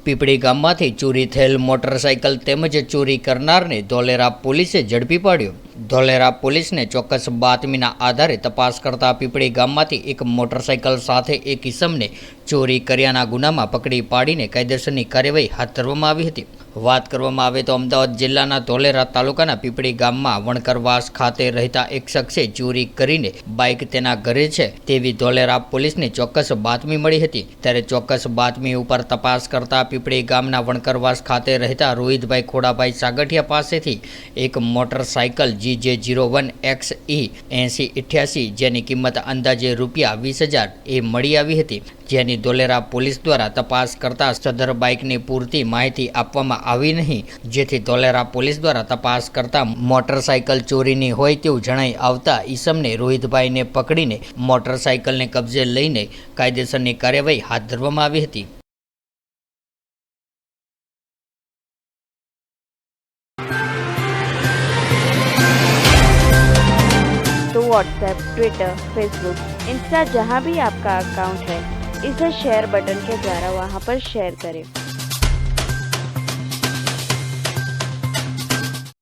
પીપળી ગામમાંથી ચોરી થયેલ મોટરસાઇકલ તેમજ ચોરી કરનારને ધોલેરા પોલીસે ઝડપી પાડ્યો। ધોલેરા પોલીસને ચોક્કસ બાતમીના આધારે તપાસ કરતા પીપળી ગામમાંથી એક મોટરસાઇકલ સાથે એક ઈસમને ચોરી કર્યાના ગુનામાં પકડી પાડીને કાયદેસરની કાર્યવાહી હાથ ધરવામાં આવી હતી। વાત કરવામાં આવે તો અમદાવાદ જિલ્લાના ધોલેરા તાલુકાના પીપળી ગામમાં વણકરવાસ ખાતે રહેતા એક શખ્સે ચોરી કરીને બાઇક તેના ઘરે છે તેવી ધોલેરા પોલીસને ચોક્કસ બાતમી મળી હતી। ત્યારે ચોક્કસ બાતમી ઉપર તપાસ કરતા પીપળી ગામના વણકરવાસ ખાતે રહેતા રોહિતભાઈ ખોડાભાઈ સાગઠિયા પાસેથી એક મોટરસાઇકલ GJ01XE 8088 જેની કિંમત અંદાજે ₹20,000 એ મળી આવી હતી, જેની ધોલેરા પોલીસ દ્વારા તપાસ કરતા સદર બાઇકની પૂરતી માહિતી આપવામાં આવી નહીં, જેથી ધોલેરા પોલીસ દ્વારા તપાસ કરતા મોટરસાઇકલ ચોરીની હોય તેવું જણાઈ આવતા ઈસમને રોહિતભાઈને પકડીને મોટરસાઇકલને કબજે લઈને કાયદેસરની કાર્યવાહી હાથ ધરવામાં આવી હતી। तो व्हाट्सएप, ट्विटर, फेसबुक, इंस्टा जहाँ भी आपका अकाउंट है, इसे शेयर बटन के द्वारा वहाँ पर शेयर करें।